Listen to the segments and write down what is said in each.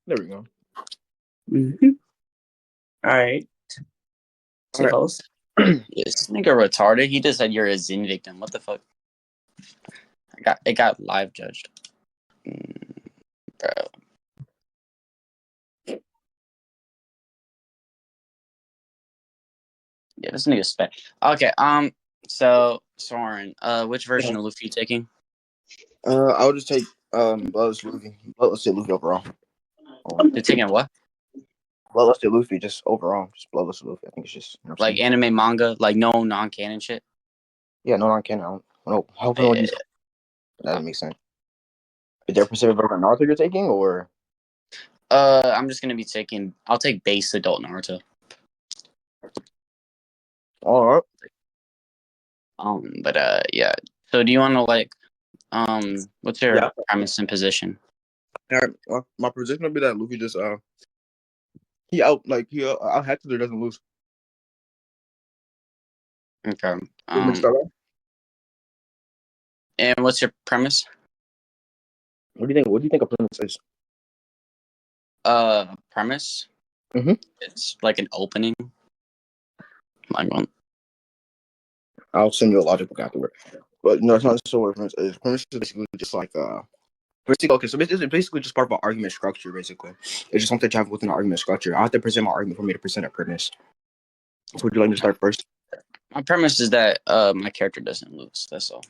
There we go. Mm-hmm. All right. All right. Host. This nigga retarded. He just said you're a Zin victim. What the fuck? It got live judged. Bro. Yeah, this nigga spec. Okay, so Soren, which version of Luffy you taking? I'll just take Bloodless Luffy. Bloodless Luffy overall. You're taking what? Bloodless Luffy, just overall, just Bloodless Luffy. I think it's just like anime, manga, like no non-canon shit. Yeah, no non-canon. No, hopefully what you. That doesn't make sense. Is there a specific version of Naruto you're taking, or? I'm just gonna be taking. I'll take base adult Naruto. All right. But yeah. So do you want to what's your premise and position? All right. My position would be that Luffy just he out Hector doesn't lose. Okay. And what's your premise? What do you think? What do you think a premise is? Premise. Mm-hmm. It's like an opening. Like one. I'll send you a logic book afterward. But no, it's not so what a premise is. Premise is basically just like okay, so it's basically just part of an argument structure, basically. It's just something to have within an argument structure. I have to present my argument for me to present a premise. So would you like me to start first? My premise is that my character doesn't lose. That's all.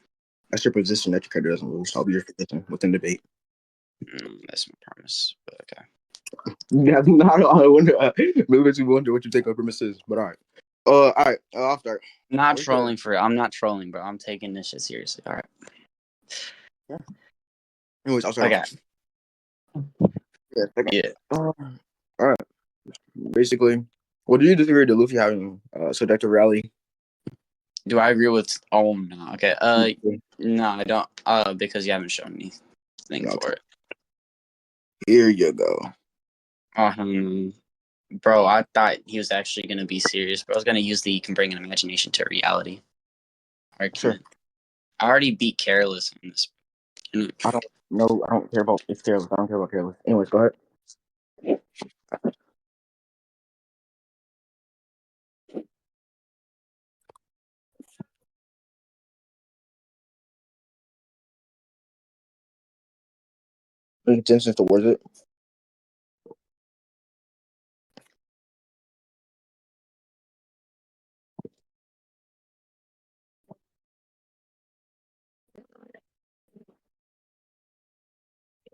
That's your position, that your character doesn't lose. I'll be your position within debate. That's my premise, but okay. Yeah, I wonder. Maybe you wonder what you think our premise is, but all right. All right. I'll start. Not trolling for it. I'm not trolling, bro. I'm taking this shit seriously. All right. Yeah. Anyways, I'll start. Okay. Yeah. All right. Basically, what do you disagree to Luffy having subjective reality? Do I agree with? Oh no. Okay. No, I don't. Because you haven't shown me anything for it. Here you go. Bro, I thought he was actually gonna be serious, but I was gonna use the "you can bring an imagination to reality" argument. Sure. I already beat Careless in this. I don't know. I don't care about it's Careless. I don't care about Careless. Anyways, go ahead. Intentions towards it.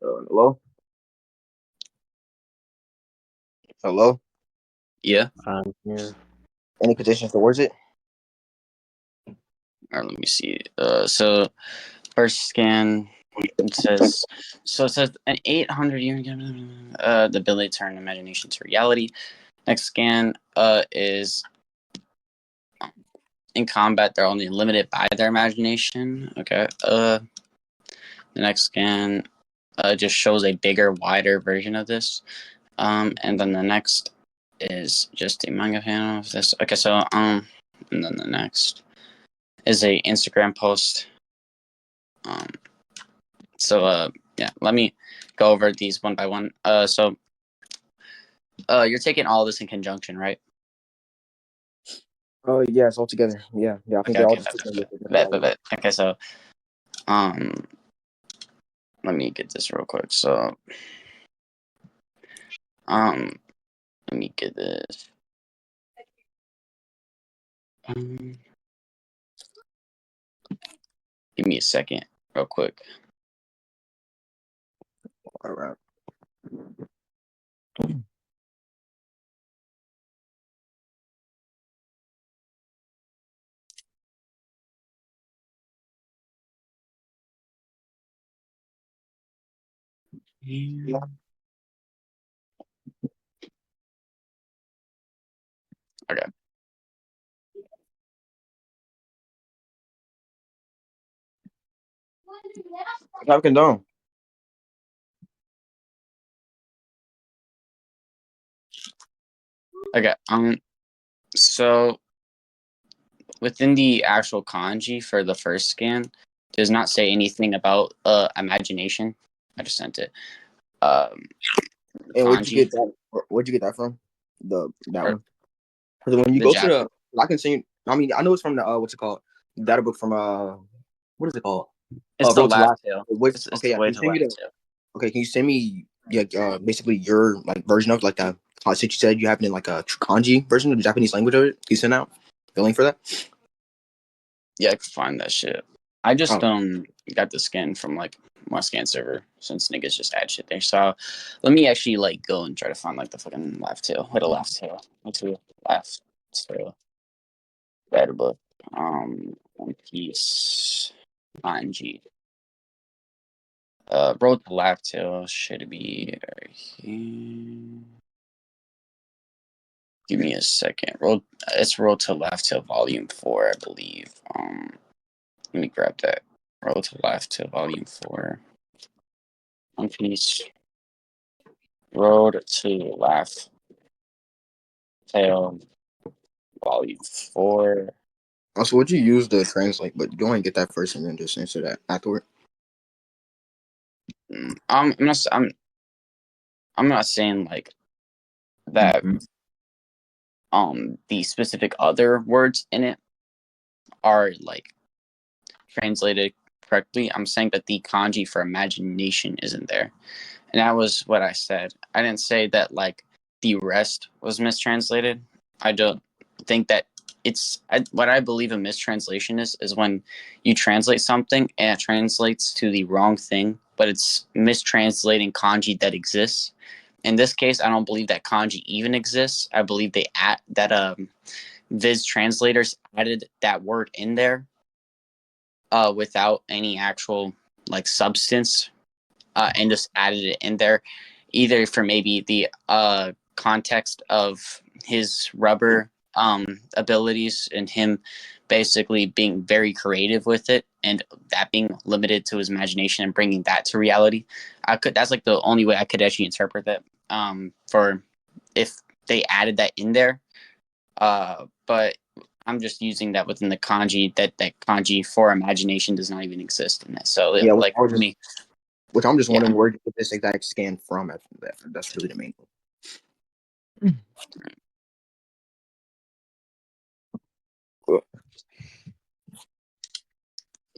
Hello? Hello? Yeah. I'm here. Any petitions towards it? All right, let me see. So first scan, it says an 800-year the ability to turn imagination to reality. Next scan is in combat they're only limited by their imagination. Okay. The next scan just shows a bigger, wider version of this. And then the next is just a manga panel of this. Okay, so and then the next is a Instagram post. Yeah, let me go over these one by one. So you're taking all this in conjunction, right? Yes, all together. Yeah. I think they're all just okay, so let me get this real quick. So let me get this. Give me a second, real quick. All right. Yeah. Okay. I can do. Okay. So within the actual kanji for the first scan, does not say anything about imagination. I just sent it. And where'd you kanji. get that? Where'd you get that from? That Or one. Because when you the go to Jap. I can see. I mean, I know it's from the what's it called? Data book from what is it called? It's the Road to laugh Life. tail. Which It's okay, the yeah. Can way you to send me laugh the? tail. Okay, can you send me basically your like version of like that? Since you said you have it in like a kanji version of the Japanese language of it, can you send out the link for that? Yeah, I can find that shit. I just Oh, got the skin from like my scan server since niggas just add shit there. So let me actually like go and try to find like the fucking laugh tail. What a laugh tail. What's a laugh tail? Better book. One Piece. Kanji. Road to laugh tail should be right here. Give me a second. It's Road to Laugh Tail Volume 4, I believe. Let me grab that. Road to Laugh Tail Volume 4. One Piece. Road to Laugh Tail Volume 4. also, would you use the translate? But you want to get that first and then just answer that afterward. I'm not saying like that. Mm-hmm. The specific other words in it are like translated correctly. I'm saying that the kanji for imagination isn't there. And that was what I said. I didn't say that like the rest was mistranslated. I don't think that what I believe a mistranslation is when you translate something and it translates to the wrong thing, but it's mistranslating kanji that exists. In this case, I don't believe that kanji even exists. I believe Viz translators added that word in there without any actual like substance and just added it in there, either for maybe the context of his rubber abilities and him basically being very creative with it, and that being limited to his imagination and bringing that to reality. That's like the only way I could actually interpret that. For if they added that in there, but I'm just using that within the kanji that kanji for imagination does not even exist in it. So Yeah, like for me, which I'm just yeah. wondering where you get this exact scan from. That's really the main thing.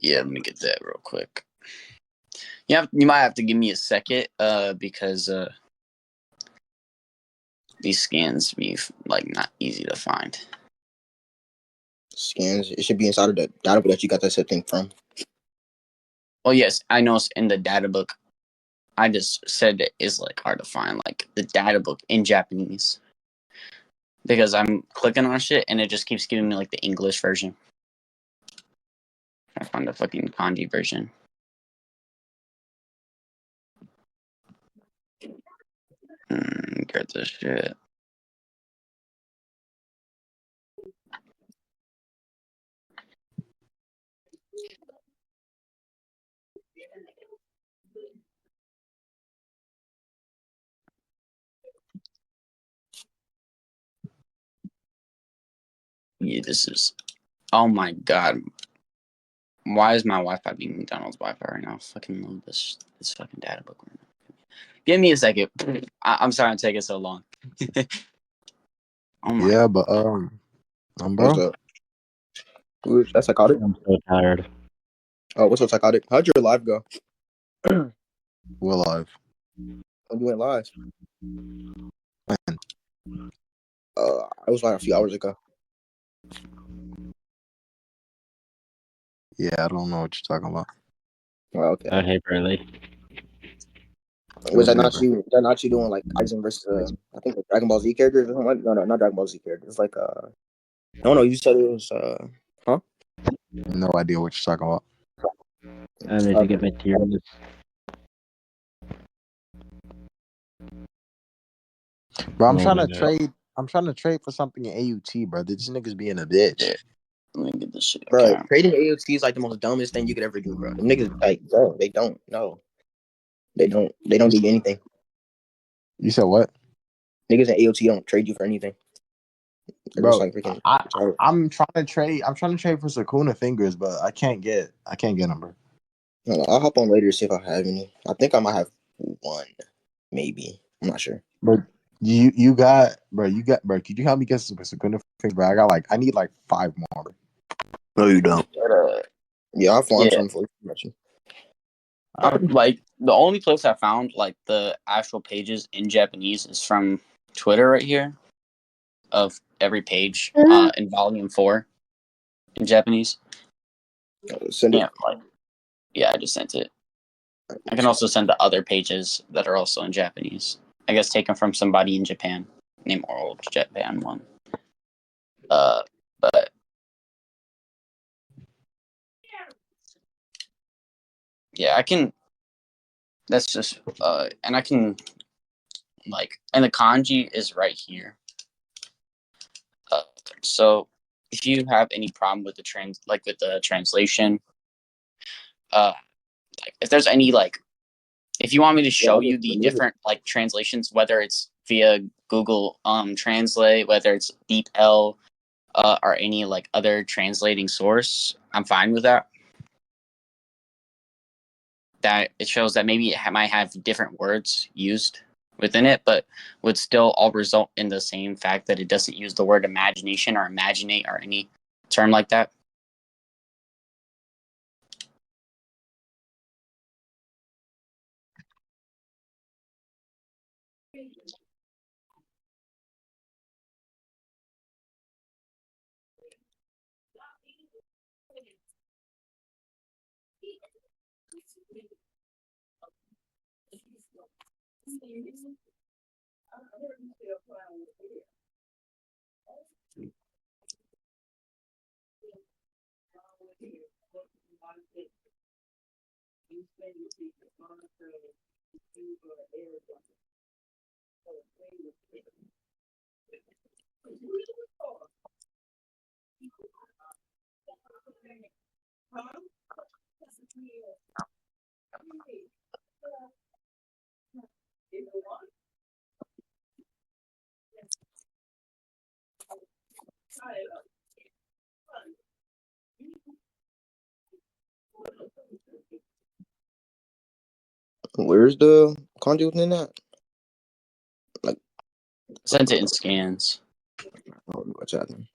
Yeah, let me get that real quick. Yeah, you might have to give me a second, because these scans be like not easy to find. Scans. It should be inside of the data book that you got that set thing from. Well, yes, I know it's in the data book. I just said it is like hard to find, like the data book in Japanese, because I'm clicking on shit and it just keeps giving me like the English version. I find the fucking kanji version. Get this shit. Yeah, this is. Oh my god. Why is my Wi-Fi being McDonald's Wi-Fi right now? Fucking load this fucking data book right now. Give me a second. I'm sorry I'm taking so long. Oh my. Yeah, but What's bro, up? That's psychotic. I'm so tired. Oh, what's up, psychotic? How'd your live go? We're live. I'm doing live. Man, I was like a few hours ago. yeah, I don't know what you're talking about. Well, okay. Hey, Burley. Was that Good, not bro. you? Was that not you doing like Aizen versus I think the Dragon Ball Z characters or something? No, not Dragon Ball Z characters. It's like no, you said it was huh? No idea what you're talking about. I need to get my tier list. Bro, I'm Oh trying my to god. trade. I'm trying to trade for something in AUT, bro. This niggas being a bitch. Yeah. Let me get this shit. Bro, Okay. trading AOT is like the most dumbest thing you could ever do, bro. Them niggas like, bro, they don't. No, they don't. They don't give you anything. You said what, Niggas in AOT don't trade you for anything. They're just bro? like freaking. I'm trying to trade. I'm trying to trade for Sakuna fingers, but I can't get. Them, bro. I'll hop on later to see if I have any. I think I might have one, maybe. I'm not sure. But you got bro. Could you help me get some Sukuna fingers? Bro, I need like 5 more. Bro. No, you don't. But, Yeah, I found yeah. some for you. Like the only place I found like the actual pages in Japanese is from Twitter right here of every page in volume 4 in Japanese. Send it. I just sent it. I can also send the other pages that are also in Japanese. I guess taken from somebody in Japan named Oral Japan one. But yeah, I can. That's just and I can and the kanji is right here. So if you have any problem with the translation, if there's any if you want me to show you the different translations, whether it's via Google Translate, whether it's DeepL, or any other translating source, I'm fine with that. That it shows that maybe it might have different words used within it, but would still all result in the same fact that it doesn't use the word imagination or imaginate or any term like that. Where's the kanji within that? Sent it in scans. Oh, what's happening?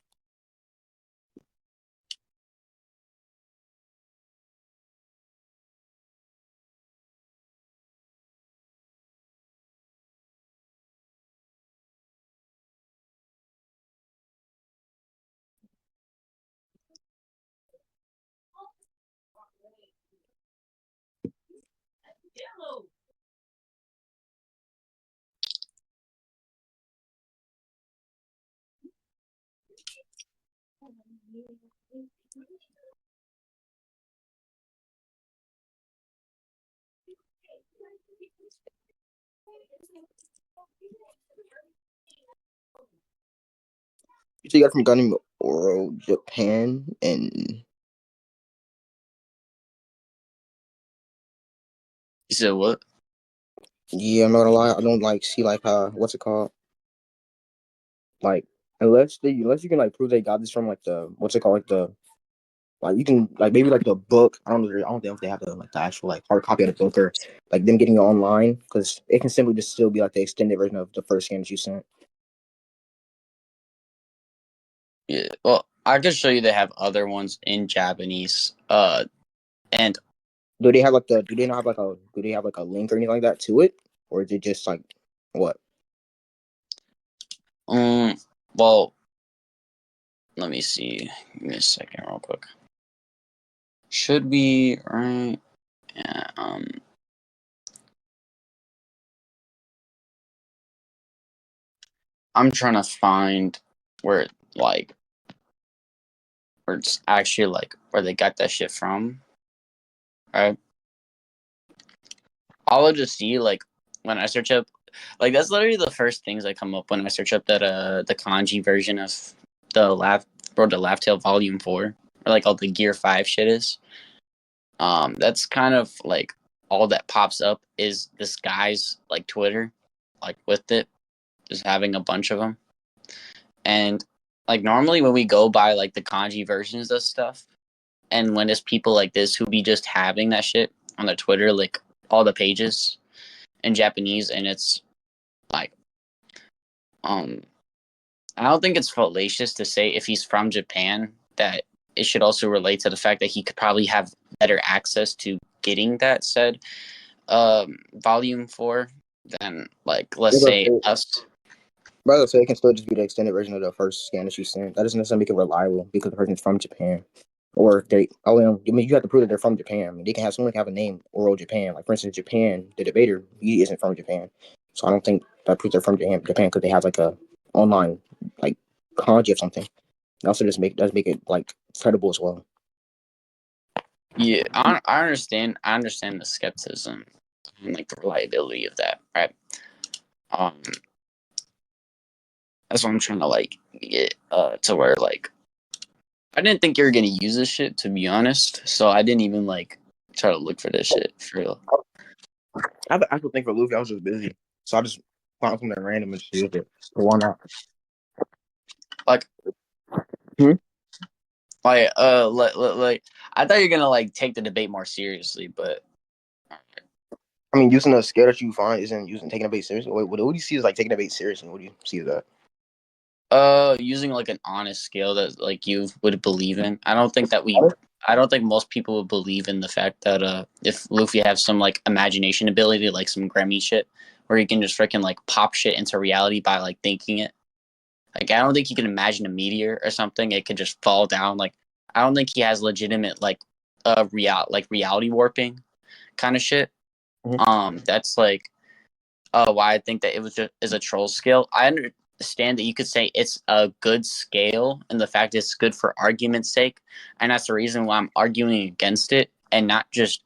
You say you got from Gunning Oro, Japan, and You said what? yeah, I'm not gonna lie, I don't see what's it called? Unless you can prove they got this from the what's it called you can maybe the book. I don't know if they have the actual hard copy of the book or them getting it online because it can simply just still be the extended version of the first scan that you sent. Yeah. Well, I could show you they have other ones in Japanese. And Do they have do they not have do they have a link or anything like that to it, or is it just what? well, let me see. Give me a second, real quick. Should be right. Yeah. I'm trying to find where where it's actually where they got that shit from. Right. I'll just see when I search up that's literally the first things that come up when I search up that the kanji version of the Laugh Tale Volume 4 or all the Gear 5 shit is. That's kind of all that pops up is this guy's Twitter with it, just having a bunch of them. And normally when we go by the kanji versions of stuff, and when it's people like this who be just having that shit on their Twitter, all the pages in Japanese, and it's I don't think it's fallacious to say if he's from Japan that it should also relate to the fact that he could probably have better access to getting that said volume 4 than, like, let's say us. By the way, it can still just be the extended version of the first scan that you sent. That doesn't necessarily make it reliable because the person's from Japan. Or they, I mean, you have to prove that they're from Japan. I mean, they can have someone can have a name, Oral Japan. Like, for instance, Japan, the debater, he isn't from Japan. So I don't think that proves they're from Japan because they have like a online, like, kanji or something. It also does make it like credible as well. Yeah, I understand. I understand the skepticism and, like, the reliability of that, right? That's what I'm trying to, like, get to where, like, I didn't think you were gonna use this shit, to be honest. So I didn't even, like, try to look for this shit for real. I have an actual thing for Luffy. I was just busy, so I just found something random and just used it. So why not? Like, Hmm? like, like, I thought you were gonna, like, take the debate more seriously, but I mean, using a scale that you find isn't using taking a bait seriously. Wait, what do you see as like taking a bait seriously? What do you see as that? using, like, an honest scale that, like, you would believe in. I don't think most people would believe in the fact that if Luffy has some, like, imagination ability, like some Grammy shit, where he can just freaking, like, pop shit into reality by, like, thinking it. Like, I don't think he can imagine a meteor or something. It could just fall down. Like, I don't think he has legitimate, like, reality warping kind of shit. Mm-hmm. That's, like, why I think that it was just is a troll scale. I understand that you could say it's a good scale, and the fact it's good for argument's sake, and that's the reason why I'm arguing against it, and not just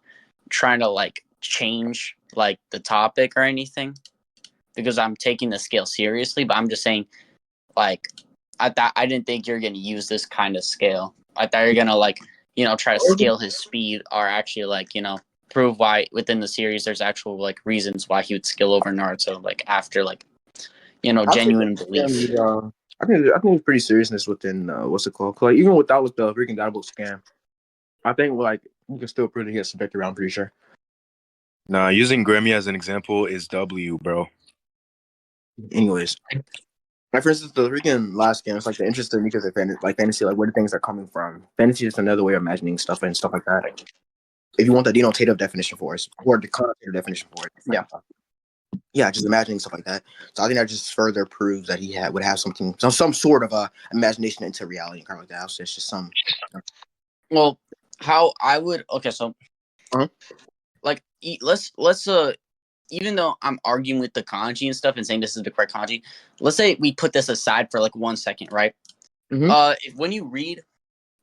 trying to, like, change, like, the topic or anything, because I'm taking the scale seriously. But I'm just saying, like, I didn't think you're gonna use this kind of scale. I thought you're gonna, like, try to scale his speed, or actually, like, prove why within the series there's actual, like, reasons why he would skill over Naruto, like, after, like, genuine belief. I think there's pretty seriousness within what's it called? Like, even without with the freaking Dialbook scam, I think like you can still prove that he has subjective around. I'm pretty sure. Nah, using Grammy as an example is W, bro. Anyways, like for instance, the freaking last game, it's like the interest of because of fantasy, like where the things are coming from. Fantasy is another way of imagining stuff and stuff like that. If you want the denotative definition for it, or the connotative definition for it, yeah, just imagining stuff like that. So I think that just further proves that he would have some sort of imagination into reality and kind of like that. So it's just some. Well, how I would so Uh-huh. like let's even though I'm arguing with the kanji and stuff and saying this is the correct kanji, let's say we put this aside for like 1 second, right? Mm-hmm. When you read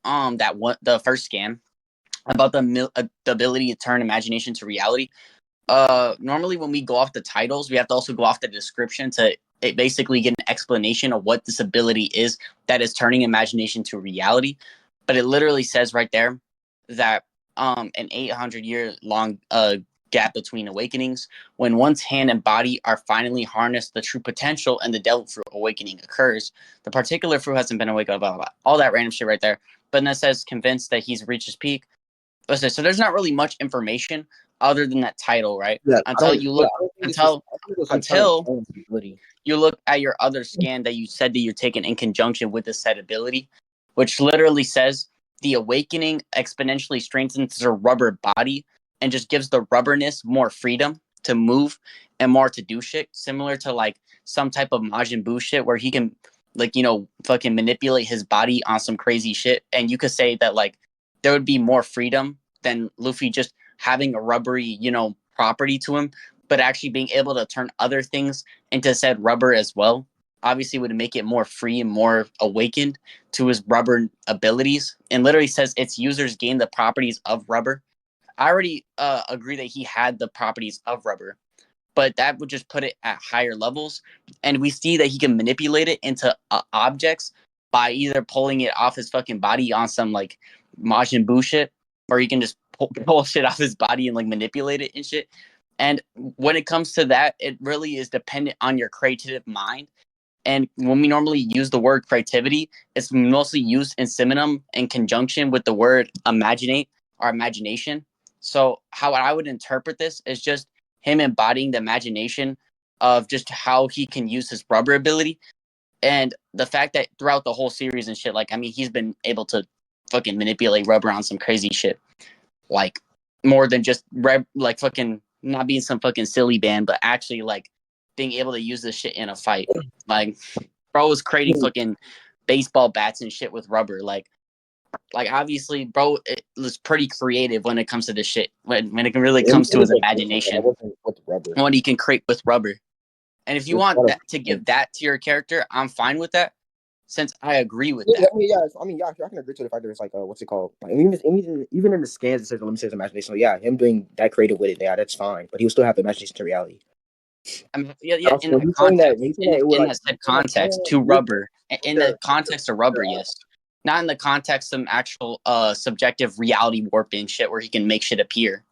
the first scan about the ability to turn imagination to reality, normally when we go off the titles, we have to also go off the description to basically get an explanation of what this ability is that is turning imagination to reality. But it literally says right there that an 800-year long gap between awakenings, when one's hand and body are finally harnessed, the true potential and the devil fruit awakening occurs. The particular fruit hasn't been awakened, blah, blah, blah, all that random shit right there. But then it says convinced that he's reached his peak. So there's not really much information other than that title, right? Yeah, Until you look at your other scan that you said that you're taking in conjunction with the said ability, which literally says the awakening exponentially strengthens the rubber body and just gives the rubberness more freedom to move and more to do shit, similar to like some type of Majin Buu shit where he can, like, fucking manipulate his body on some crazy shit. And you could say that, like, there would be more freedom than Luffy just having a rubbery, property to him, but actually being able to turn other things into said rubber as well. Obviously would make it more free and more awakened to his rubber abilities, and literally says its users gain the properties of rubber. I already agree that he had the properties of rubber, but that would just put it at higher levels. And we see that he can manipulate it into objects by either pulling it off his fucking body on some, like, Majin Buu shit, or he can just pull shit off his body and, like, manipulate it and shit. And when it comes to that, it really is dependent on your creative mind. And when we normally use the word creativity, it's mostly used in synonym in conjunction with the word imaginate or imagination. So how I would interpret this is just him embodying the imagination of just how he can use his rubber ability. And the fact that throughout the whole series and shit, like, I mean, he's been able to fucking manipulate rubber on some crazy shit. Like, more than just, like, fucking not being some fucking silly band, but actually, like, being able to use this shit in a fight. Like, bro was creating fucking baseball bats and shit with rubber. Like obviously, bro, it was pretty creative when it comes to this shit. When it really comes to his imagination, With rubber. what he can create with rubber. And if you It's want not a- that to give that to your character, I'm fine with that. Since I agree with Yeah, that. I mean, I can agree to the fact that it's like, what's it called? Like, even in the scans, it says limits his imagination. So yeah, him being that creative with it, yeah, that's fine. But he'll still have the imagination to reality. I mean, yeah, Also, in that he's saying context, he's saying that it would, in like, that said context, to rubber, in the context of rubber, yes. Not in the context of actual subjective reality warping shit where he can make shit appear.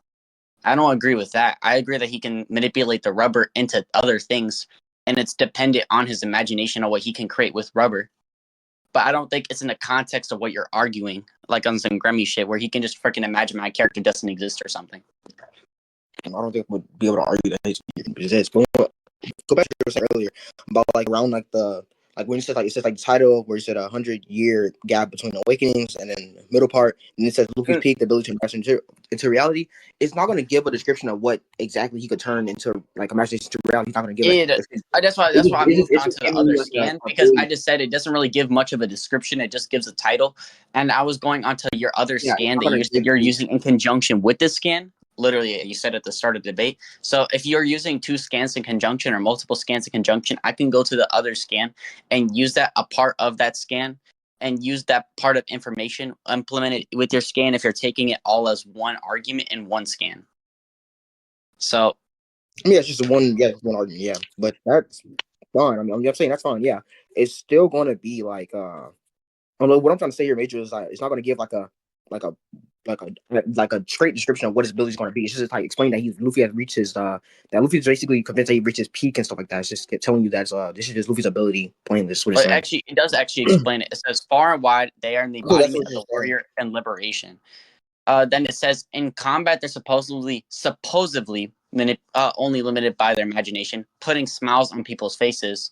I don't agree with that. I agree that he can manipulate the rubber into other things, and it's dependent on his imagination on what he can create with rubber. But I don't think it's in the context of what you're arguing, like on some Grammy shit, where he can just freaking imagine my character doesn't exist or something. I don't think we'd be able to argue that he exists. But go back to what you said earlier about like around like the when you said like it says like the title where you said 100-year gap between awakenings and then the middle part, and it says Luffy's peak, the ability to imagine into reality. It's not going to give a description of what exactly he could turn into like imagination to reality. He's not going to give That's why I moved on to the other scan, because I just said it doesn't really give much of a description. It just gives a title. And I was going on to your other scan that you said you're using in conjunction with this scan. Literally, you said at the start of the debate. So if you're using two scans in conjunction or multiple scans in conjunction, I can go to the other scan and use that a part of that scan and use that part of information, implement it with your scan if you're taking it all as one argument in one scan. So I mean, it's just one argument, yeah. But that's fine. I'm saying that's fine, yeah. It's still going to be like although what I'm trying to say here, Major, is like it's not going to give like a like a straight description of what his ability is going to be. It's just like explain that Luffy has reached his that Luffy's basically convinced that he reached his peak and stuff like that. It's just telling you that this is just Luffy's ability playing this. But actually, it does actually explain it. It says far and wide they are in the embodiment of the warrior and liberation. Then it says in combat they're supposedly only limited by their imagination, putting smiles on people's faces,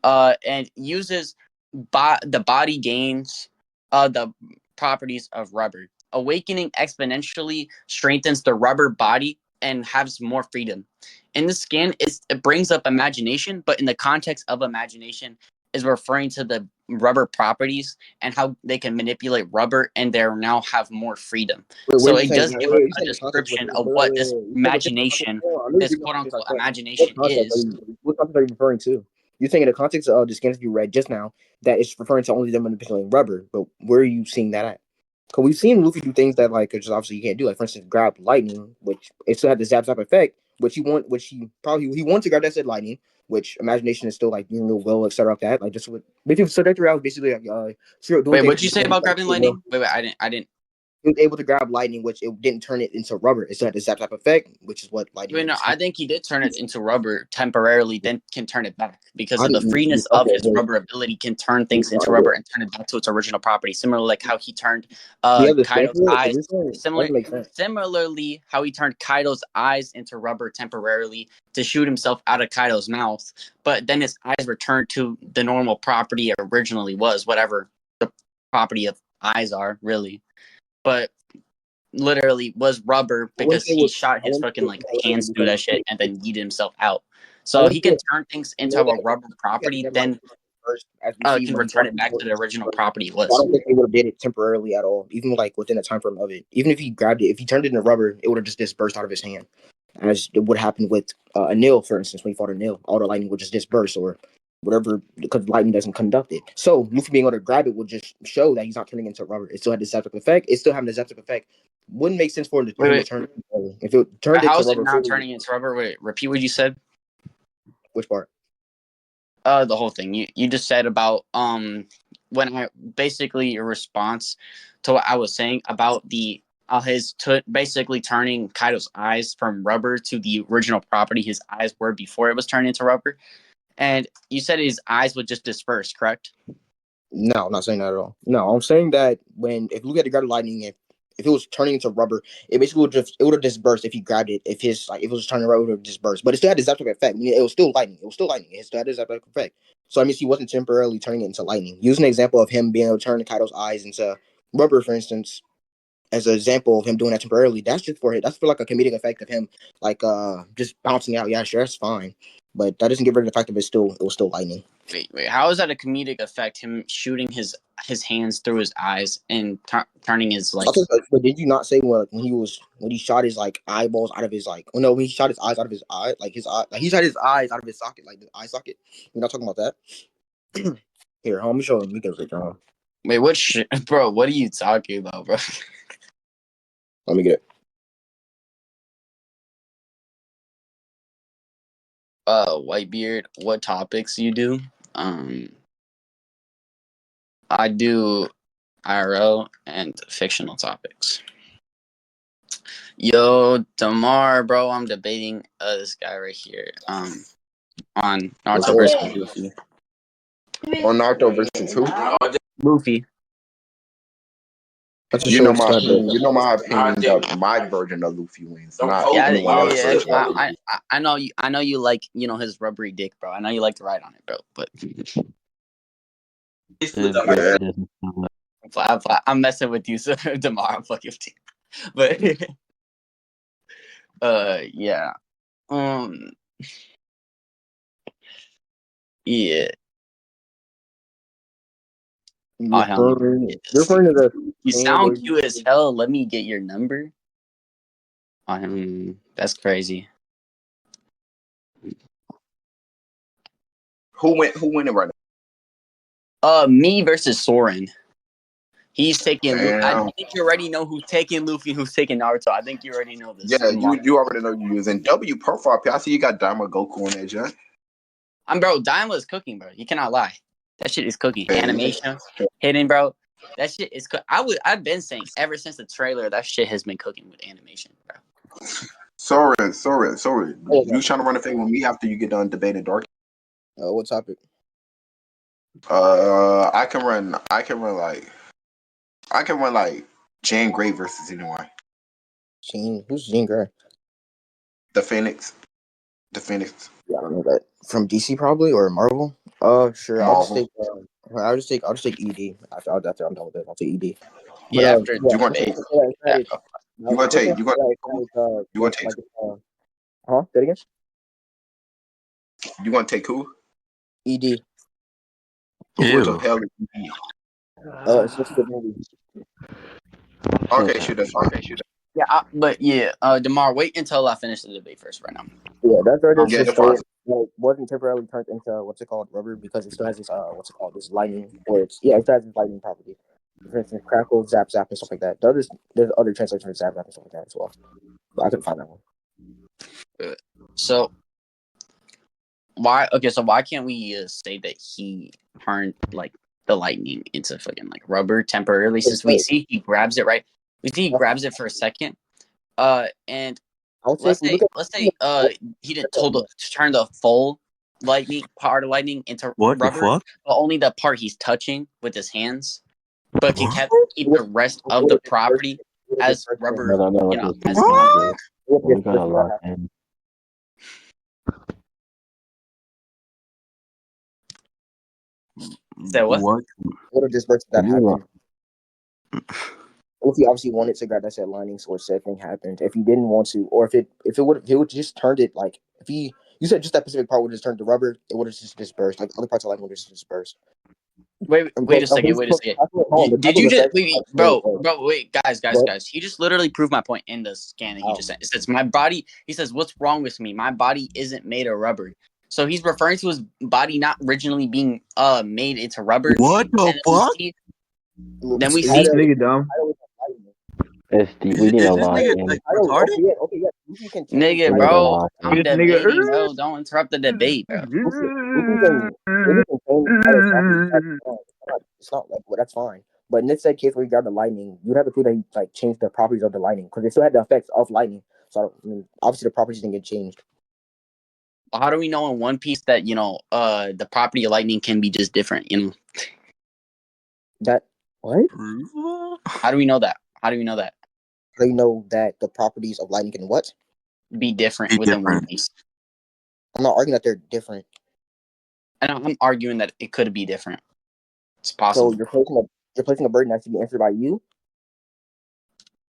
and uses the body gains the properties of rubber. Awakening exponentially strengthens the rubber body and has more freedom. In the scan, it brings up imagination, but in the context of imagination is referring to the rubber properties and how they can manipulate rubber and they now have more freedom. So it does give a description of what this imagination, this quote-unquote imagination is. What context are you referring to? You're saying in the context of the scans you read just now that it's referring to only them manipulating rubber, but where are you seeing that at? Because we've seen Luffy do things that like just obviously you can't do. Like for instance, grab lightning, which it still had the zap effect, which he wants to grab that said lightning, which imagination is still like doing real well, etc. Like that. Like just with basically so that was basically like wait, what'd you say about grabbing lightning? Wait, I didn't. He was able to grab lightning, which it didn't turn it into rubber. It still had the zap effect, which is what lightning. Wait, no, I think he did turn it into rubber temporarily, then can turn it back because of the freeness of his rubber ability. Can turn things into rubber and turn it back to its original property. Similarly, like how he turned Kaido's eyes. Similarly, how he turned Kaido's eyes into rubber temporarily to shoot himself out of Kaido's mouth, but then his eyes returned to the normal property it originally was, whatever the property of eyes are, really. But literally was rubber because he shot his fucking like hands through that shit and then yeeted himself out. So he can turn things into a rubber property, then can return it back to the original property it was. I don't think they would have did it temporarily at all, even like within the time frame of it. Even if he grabbed it, if he turned it into rubber, it would have just dispersed out of his hand, as it would happen with a nail, for instance. When he fought a nail, all the lightning would just disperse or whatever, because lightning doesn't conduct it. So Luffy being able to grab it would just show that he's not turning into rubber. It still had the Zeptic effect. It's still having the Zeptic effect. Wouldn't make sense for it to turn if it turned How into is rubber. It not turning into rubber? Wait, repeat what you said. Which part? The whole thing. You just said about when I basically your response to what I was saying about the basically turning Kaido's eyes from rubber to the original property his eyes were before it was turned into rubber. And you said his eyes would just disperse, correct? No, I'm not saying that at all. No, I'm saying that if you look at the guard lightning, if it was turning into rubber, it basically would have dispersed if he grabbed it. If it was turning rubber, it would have dispersed. But it still had the Zapdos effect. I mean, it was still lightning. It still had the Zapdos effect. So I mean, he wasn't temporarily turning it into lightning. Use an example of him being able to turn Kaido's eyes into rubber, for instance, as an example of him doing that temporarily. That's for like a comedic effect of him just bouncing out. Yeah, sure, that's fine. But that doesn't get rid of the fact that it was still lightning. Wait, how is that a comedic effect? Him shooting his hands through his eyes and turning his like. But did you not say when he shot his like eyeballs out of his like? Oh no, when he shot his eyes out of his eye, like he shot his eyes out of his socket, like the eye socket. We're not talking about that. Here, let me show him. We can read it. Wait, what shit, bro? What are you talking about, bro? Let me get it. Whitebeard, what topics you do? I do IRL and fictional topics. Yo, Damar, bro, I'm debating this guy right here. On Naruto versus Luffy. On Naruto versus who? Luffy. You know my opinion. My version of Luffy wins. Not I know you. I know you like his rubbery dick, bro. I know you like to ride on it, bro. But I'm messing with you, so tomorrow I'm fucking with you. But yeah, yeah. Oh hell, you sound cute as hell. Let me get your number. That's crazy. Who winning right now? Me versus Soren. He's taking. Damn. I think you already know who's taking Luffy and who's taking Naruto. I think you already know this. Yeah, you already know you're using W profile. I see you got Daima Goku on that, John. Bro, Daima is cooking, bro. You cannot lie. That shit is cooking. Animation, hidden, bro. That shit is cooking. I've been saying ever since the trailer that shit has been cooking with animation, bro. Soren. You trying to run a thing with me after you get done debating Darky? What topic? I can run like Jean Grey versus anyone. Who's Jean Grey? The Phoenix. Yeah, I don't know that. From DC probably or Marvel? Sure. Marvel. I'll just take ED after I'm done with it. I'll take ED. Yeah, but, after you want to take? You want to take? Huh? Say it again. You want to take who? ED. Who the hell is ED? It's just the movie. Okay, shoot that. Yeah, but yeah, Damar, wait until I finish the debate first right now. Yeah, that's right. It wasn't temporarily turned into rubber because it still has this this lightning, it still has this lightning property. For instance, crackle, zap, and stuff like that. There's other translations for zap and stuff like that as well. But I couldn't find that one. So why can't we say that he turned like the lightning into fucking like rubber temporarily? Since we see he grabs it, right? We see he grabs it for a second. And let's say he didn't turn the full part of lightning into rubber, but only the part he's touching with his hands, but can keep the rest of the property as rubber. We're gonna lock in. So what? What if this versus that happened? If he obviously wanted to grab that said lining, so said thing happened. If he didn't want to, or if it would just turned it like if you said just that specific part would just turn to rubber, it would have just dispersed. Like other parts of life would just disperse. Wait a second. Did you just wait, guys? He just literally proved my point in the scan that he just said. It says my body. He says, "What's wrong with me? My body isn't made of rubber." So he's referring to his body not originally being made into rubber. What the fuck? Then we see. Nigga dumb. We need a lock in. Nigga, bro, I'm debating, bro. Don't interrupt the debate, bro. It's not like that's fine. But in this said case where you grab the lightning, you'd have to prove that he changed the properties of the lightning because they still had the effects of lightning. So obviously the properties didn't get changed. How do we know in One Piece that the property of lightning can be just different? That what? How do we know that? How do you know that the properties of lightning can what? Be different Be within One different. Piece. I'm not arguing that they're different. And I'm arguing that it could be different. It's So possible. you're placing a burden that should be answered by you.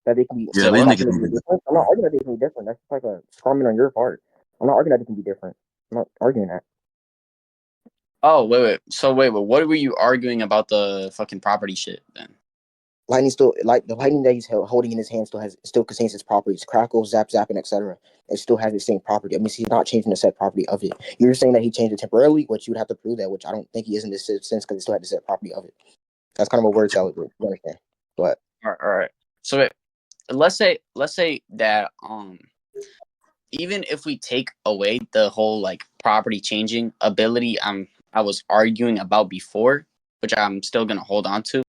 That they can be. Yeah, So these what? niggas need to Different. I'm not arguing that they can be different. That's just like a comment on your part. I'm not arguing that they can be different. I'm not arguing that. Oh, wait. So wait. What were you arguing about the fucking property shit then? Lightning still like the lightning that he's holding in his hand still contains its properties. Crackle, zap, and etc. It still has the same property. I mean, he's not changing the set property of it. You're saying that he changed it temporarily, which you would have to prove that, which I don't think he is in this sense because it still had the set property of it. That's kind of a word salad. You understand? But All right. So wait, let's say that even if we take away the whole like property changing ability I was arguing about before, which I'm still gonna hold on to.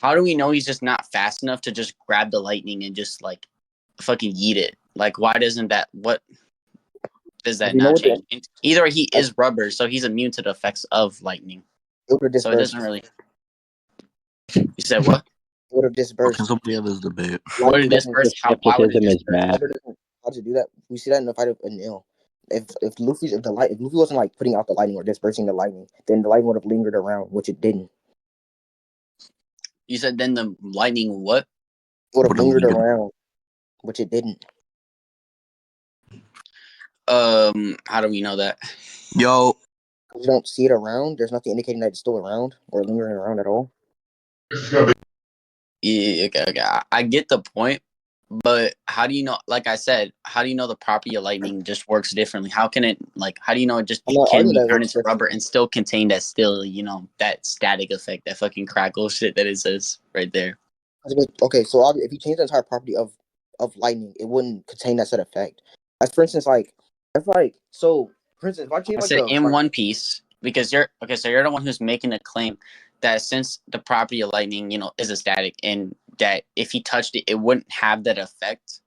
How do we know he's just not fast enough to just grab the lightning and just like fucking eat it? Like, why doesn't that? What does that not change? Either he is rubber, so he's immune to the effects of lightning. So it doesn't really. You said what? It would have dispersed. Can somebody have this debate? What would it disperse? Why would it Skepticism is disperse? bad. How to do that? We see that in the fight of Anil. If Luffy wasn't like putting out the lightning or dispersing the lightning, then the lightning would have lingered around, which it didn't. You said then the lightning what? It would have lingered around, which it didn't. How do we know that? Yo, You don't see it around. There's nothing indicating that it's still around or lingering around at all. Yeah, okay. I get the point, but how do you know? Like I said, how do you know the property of lightning just works differently? How can it how do you know it just can be turned into rubber and still contain that that static effect, that fucking crackle shit that it says right there? Okay, so if you change the entire property of lightning, it wouldn't contain that set effect. As for instance, for instance, if I change I said in One Piece, because you're the one who's making the claim that since the property of lightning, is a static, and that if he touched it, it wouldn't have that effect,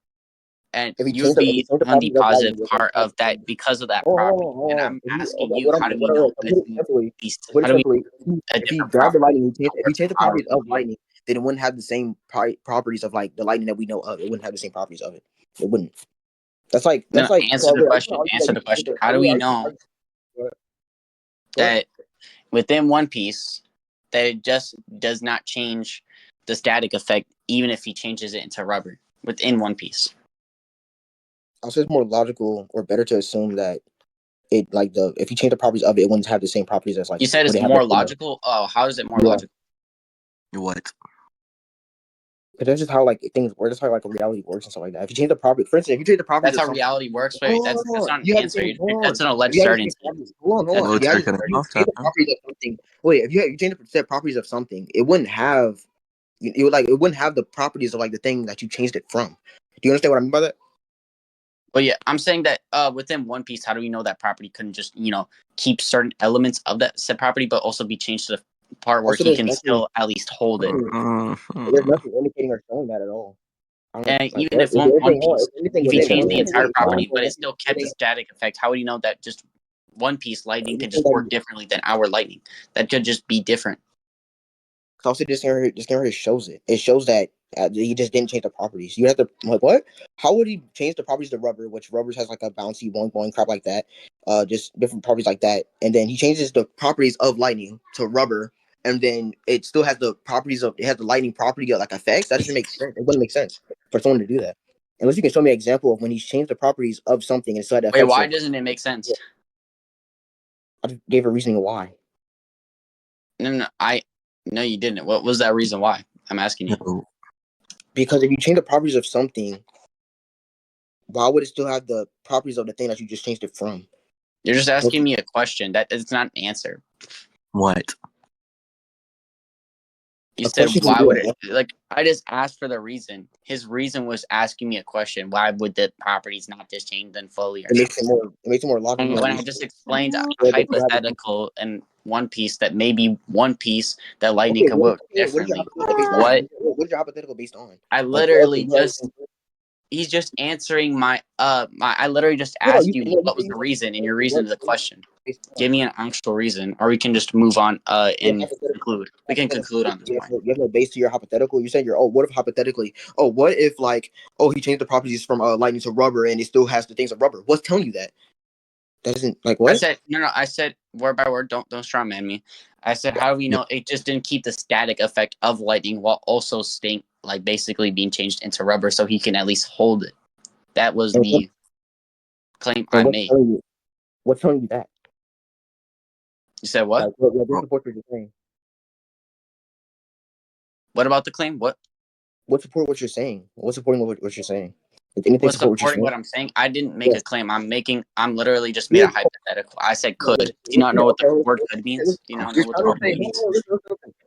and you'd be on the positive part of that because of that property. And I'm asking you, how do we know? If you grab the lightning, if you change the properties of lightning, then it wouldn't have the same properties of like the lightning that we know of. It wouldn't have the same properties of it. It wouldn't. That's like answer the question. Answer the question. How do we know that within One Piece that it just does not change the static effect, even if he changes it into rubber within One Piece? I'll say it's more logical or better to assume that it if you change the properties of it, it wouldn't have the same properties as like. You said it's more logical. Oh, how is it more logical? What? Because that's just how things work. That's how reality works and stuff like that. If you change the property, for instance, if you change the properties, that's how reality works. Wait, that's not an answer. That's an alleged certainty. Hold on. If you change the properties of something, if you change the properties of something, it wouldn't have. It wouldn't have the properties of the thing that you changed it from. Do you understand what I mean by that? Well, yeah, I'm saying that within One Piece, how do we know that property couldn't just keep certain elements of that said property, but also be changed to the part where he can still at least hold it? There's nothing indicating or showing that at all. And even if One Piece, if he changed the entire property, but it still kept the static effect, how would you know that just One Piece lightning could just work differently than our lightning? That could just be different. Also, this game shows it. It shows that he just didn't change the properties. You have to what? How would he change the properties to rubber, which rubbers has a bouncy boing boing crap like that, just different properties like that, and then he changes the properties of lightning to rubber, and then it still has the properties of it has the lightning property of effects. That doesn't make sense. It wouldn't make sense for someone to do that unless you can show me an example of when he's changed the properties of something and said. Wait, why doesn't it make sense? I just gave a reasoning why. No, you didn't. What was that reason why? I'm asking you. Because if you change the properties of something, why would it still have the properties of the thing that you just changed it from? You're just asking me a question. That is not an answer. What? You said why would it? I just asked for the reason. His reason was asking me a question. Why would the properties not just change then fully? It makes it more logical. And when I just explained a hypothetical in One Piece that maybe One Piece that lightning could work differently. What? What's your hypothetical based on? I literally he's just answering my I literally just asked you what was the reason, and your reason is a question. Give me an actual reason, or we can just move on and hypothetical. conclude. We can conclude on this You point. have no base to your hypothetical. You're saying what if hypothetically? Oh, what if he changed the properties from lightning to rubber and it still has the things of rubber? What's telling you that? That isn't I what? said no. I said word by word. Don't strawman me. I said how do we know it just didn't keep the static effect of lightning while also staying basically being changed into rubber, so he can at least hold it. That was the claim I made. What's telling you that? You said what? What support what you're saying? What about the claim? What? What support what you're saying? What's supporting what you're saying? If anything What's support supporting what what I'm saying? I didn't make a claim. I'm literally just made Yeah. a hypothetical. I said could. Do you not know what the word could means? Do you not know what the word could means?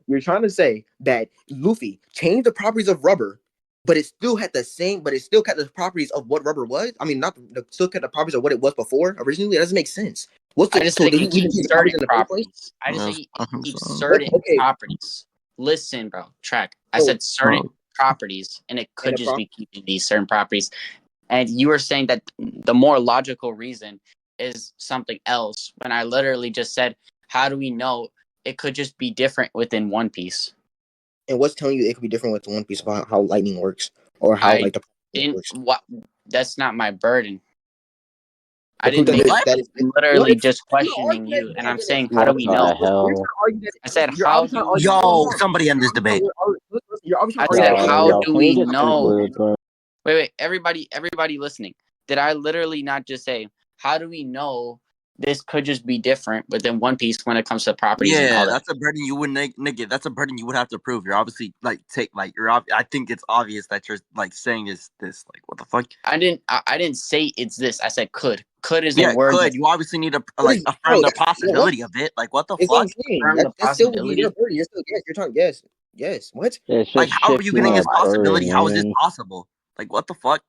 You're trying to say that Luffy changed the properties of rubber, but it still had the properties of what rubber was. I mean, not still kept the properties of what it was before originally. It doesn't make sense. I just said it can keep certain properties. I just say it keeps certain properties. Listen, bro, track. I said certain properties, and it could just be keeping these certain properties. And you were saying that the more logical reason is something else. When I literally just said, how do we know it could just be different within One Piece? And what's telling you it could be different with One Piece about how lightning works or how the works? What? That's not my burden. I didn't make it. I'm literally just questioning you, and I'm saying, how do we know? I said, how do we Yo, somebody end this debate. I said, how do we know? Wait, everybody listening. Did I literally not just say, how do we know this could just be different within One Piece when it comes to properties and all that? That's a burden you would nigga. That's a burden you would have to prove. You're obviously I think it's obvious that you're saying is this what the fuck? I didn't say it's this. I said could. Could is a word. Could. You obviously need to affirm the possibility of it. What the fuck? That's still your burden. You're talking yes. What? How are you getting his possibility? How is this possible? What the fuck?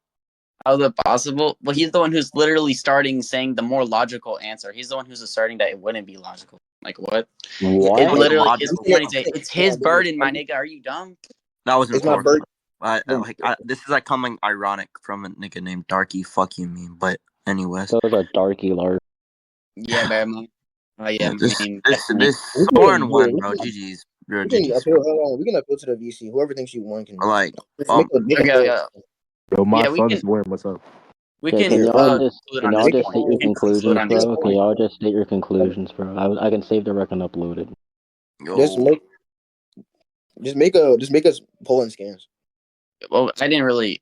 How is it possible? Well, he's the one who's literally starting saying the more logical answer. He's the one who's asserting that it wouldn't be logical. What? It literally is it's his burden, my nigga. Are you dumb? That was important. This is coming ironic from a nigga named Darky. Fuck you, mean. But anyways, that was a Darky lark. Yeah, man. This Soren won, bro. GG's. We can appeal to the VC. Whoever thinks you won can Yo, my son's win. What's up? We can y'all just state your conclusions, bro? Can y'all just state your conclusions, bro? I can save the record and upload it. Just make us polling scans. Well, we didn't really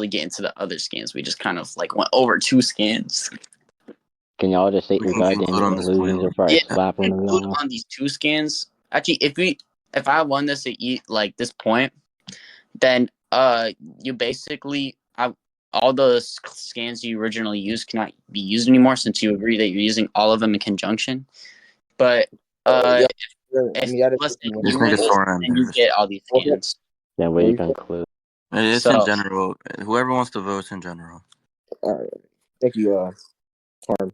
get into the other scans. We just kind of went over 2 scans. Can y'all just state your goddamn conclusions before I slap one of y'all? On these 2 scans, actually, if I won this at this point, then you basically all the scans you originally used cannot be used anymore since you agree that you're using all of them in conjunction. But if you win, then you get all these scans. Yeah, we conclude. It's in general. Whoever wants to vote in general. All right. Thank you, Harm.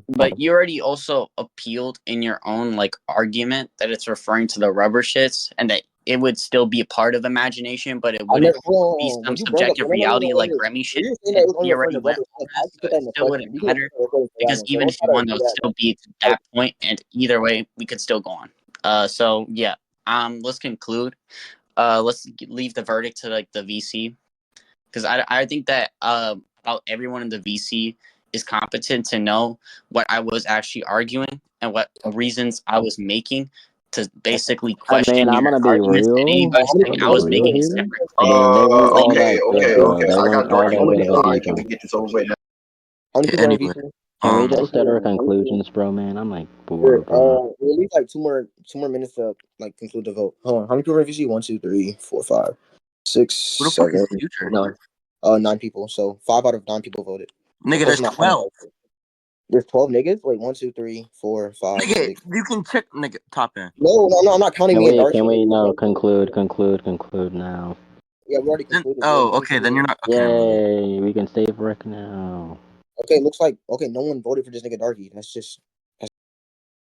But you already also appealed in your own argument that it's referring to the rubber shits and that it would still be a part of imagination, but it wouldn't be some subjective reality like Remy shit. He already went, so it still wouldn't matter because even if you won, it would still be to that point, and either way, we could still go on. So yeah, let's conclude. Let's leave the verdict to the VC because I think that about everyone in the VC is competent to know what I was actually arguing and what reasons I was making to basically question I'm gonna be arguments. real. I was making it separate. Okay. I got Darky. Can we get this over with now? Anyway, can we just set our conclusions, bro? Man, I'm bored, bro. We'll leave 2 more minutes to conclude the vote. Hold on, how many people are in VC? 1, 2, 3, 4, 5, 6, 7, 9 people. So 5 out of 9 people voted. Nigga, there's 12. There's 12 niggas? Wait, 1, 2, 3, 4, 5, nigga, 6. You can check nigga top end. No, I'm not counting me and Darky. Can we conclude now? Yeah, we already concluded. Okay, then you're not. Yay, we can save Rick now. Okay, looks like no one voted for this nigga Darky. That's just